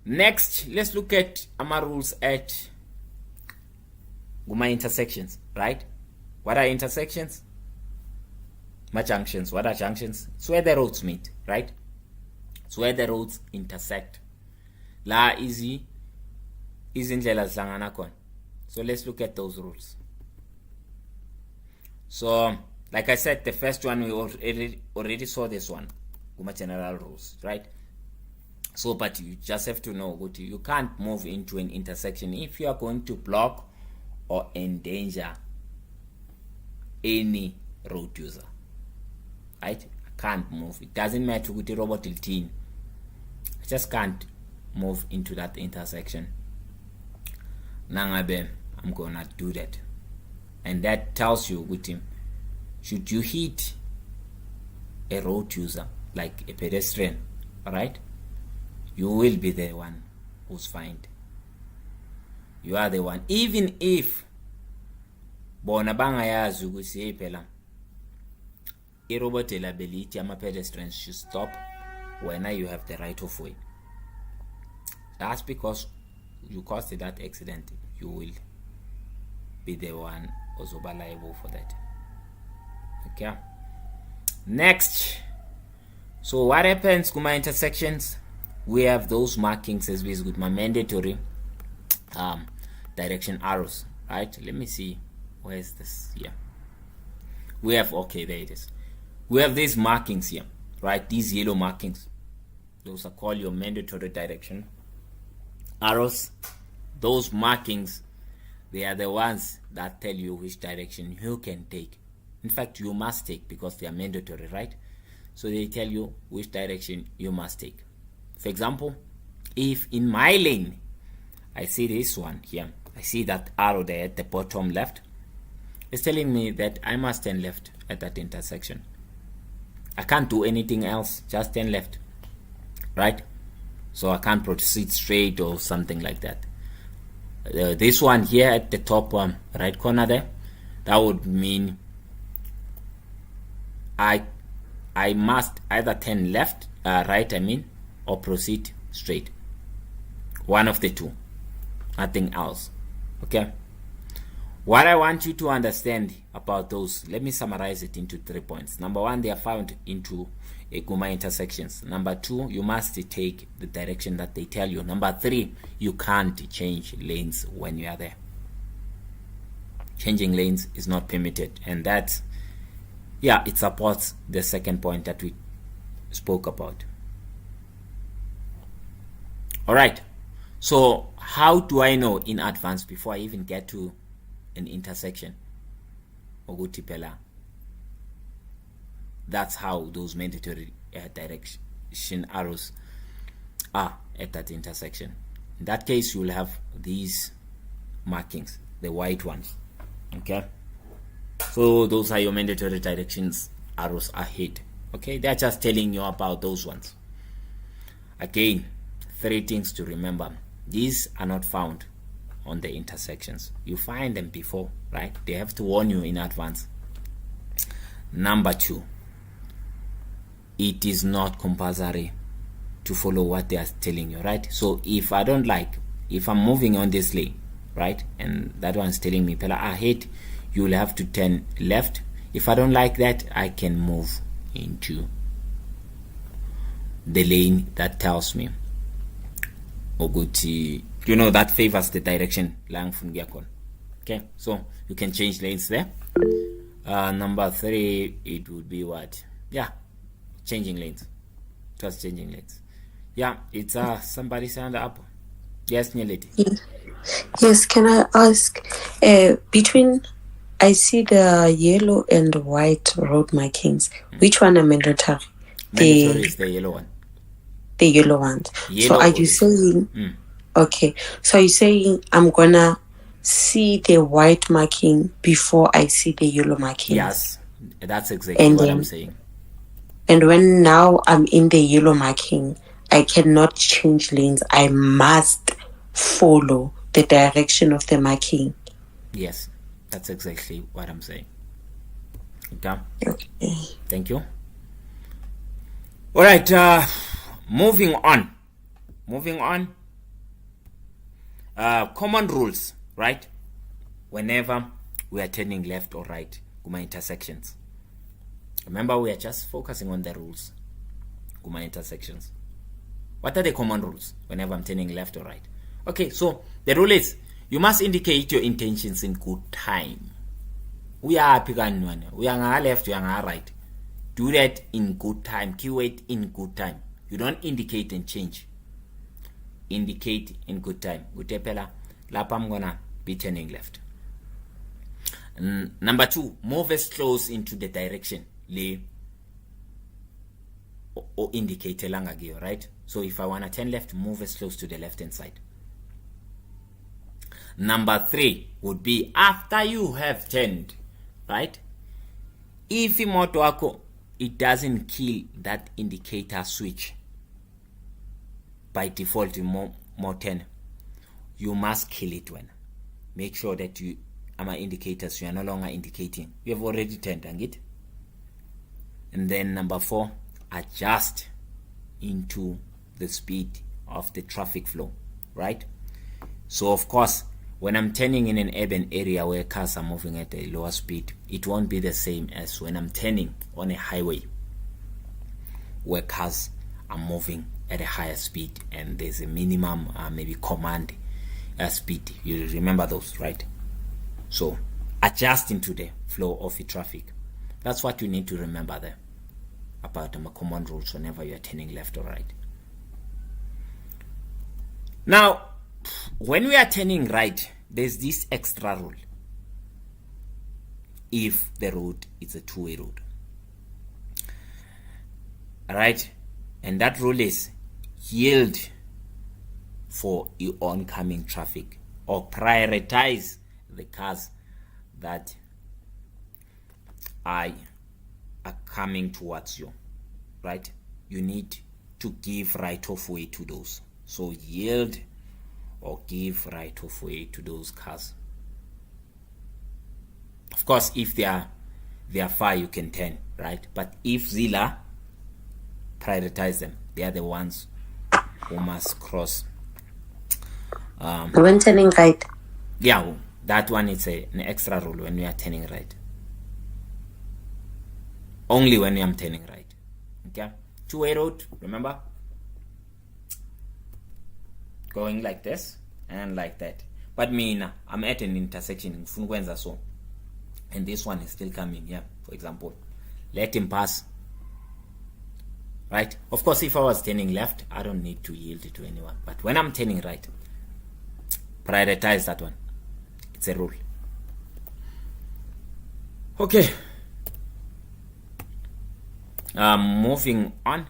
Next, let's look at our rules at intersections, right? What are intersections? Junctions. What are junctions? It's where the roads meet, right? It's where the roads intersect. La easy indlela zihlangana khona. So let's look at those rules. So, like I said, the first one we already saw this one, general rules, right? So, but you just have to know that you can't move into an intersection if you are going to block or endanger any road user, right? I can't move. It doesn't matter with the robot teen. I just can't move into that intersection. Nangabe, I'm gonna do that. And that tells you with him, should you hit a road user like a pedestrian, alright, you will be the one who's fined. You are the one, even if bona bangayazi ukuthi hey phela irobot liability ama pedestrians should stop when you have the right of way. That's because you caused that accident. You will be the one also liable for that. Okay. Next. So what happens to my intersections? We have those markings as with my mandatory direction arrows, right? Let me see. Where is this? Yeah. We have, okay, there it is. We have these markings here, right? These yellow markings. Those are called your mandatory direction arrows. Those markings, they are the ones that tell you which direction you can take. In fact, you must take because they are mandatory, right? So they tell you which direction you must take. For example, if in my lane, I see this one here, I see that arrow there at the bottom left, it's telling me that I must turn left at that intersection. I can't do anything else, just turn left, right? So I can't proceed straight or something like that. This one here at the top right corner there, that would mean I must either turn left, right I mean, or proceed straight. One of the two, nothing else. Okay. What I want you to understand about those, let me summarize it into 3 points. Number one, they are found into Guma intersections. Number two, you must take the direction that they tell you. Number three, you can't change lanes when you are there. Changing lanes is not permitted, and that, yeah, it supports the second point that we spoke about. All right. So how do I know in advance before I even get to an intersection? That's how those mandatory direction arrows are at that intersection. In that case, you will have these markings, the white ones. Okay, so those are your mandatory directions arrows ahead. Okay, they're just telling you about those ones. Again, 3 things to remember. These are not found on the intersections. You find them before, right? They have to warn you in advance. Number 2, it is not compulsory to follow what they are telling you, right? So if I don't like, if I'm moving on this lane, right, and that one's telling me Pela ahead, you'll have to turn left. If I don't like that, I can move into the lane that tells me Oguti, you know, that favors the direction. Okay, so you can change lanes there. Number 3, it would be what? Yeah, changing lanes. Just changing lanes. Yeah, it's somebody's hand up. Yes, Nility. Yes, can I ask, between, I see the yellow and white road markings, which one are mandatory? Mandatory is the yellow one. The yellow ones. Yellow, so are you saying, okay, so you're saying I'm gonna see the white marking before I see the yellow marking? Yes, that's exactly what I'm saying. And when now I'm in the yellow marking, I cannot change lanes. I must follow the direction of the marking. Yes, that's exactly what I'm saying. Okay. Thank you. All right. Moving on. Common rules, right? Whenever we are turning left or right, kuma intersections. Remember, we are just focusing on the rules. Kuma intersections. What are the common rules whenever I'm turning left or right? Okay, so the rule is you must indicate your intentions in good time. We are left, we are right. Do that in good time. Keyword in good time. You don't indicate and change. Indicate in good time. Utepela, lapa I'm gonna be turning left. Number 2, move as close into the direction le or indicate langagio, right? So if I wanna turn left, move as close to the left hand side. Number 3 would be after you have turned, right? If imoto wako it doesn't kill that indicator switch by default in more 10, you must kill it when. Make sure that you indicators you are no longer indicating. You have already turned on it. And then number 4, adjust into the speed of the traffic flow, right? So of course, when I'm turning in an urban area where cars are moving at a lower speed, it won't be the same as when I'm turning on a highway where cars are moving at a higher speed and there's a minimum maybe command speed. You remember those, right? So adjust into the flow of the traffic. That's what you need to remember there about the common rules whenever you are turning left or right. Now, when we are turning right, there's this extra rule. If the road is a two-way road, right? And that rule is yield for your oncoming traffic or prioritize the cars that are coming towards you, right? You need to give right of way to those. So yield or give right of way to those cars. Of course, if they are far, you can turn, right? But if Zila, prioritize them. They are the ones who must cross. When turning right. Yeah, that one is an extra rule when we are turning right. Only when I'm turning right. Okay? Two-way road, remember? Going like this and like that. But me, I'm at an intersection, so, and this one is still coming, yeah, for example. Let him pass. Right? Of course, if I was turning left, I don't need to yield it to anyone. But when I'm turning right, prioritize that one. It's a rule. Okay. Moving on.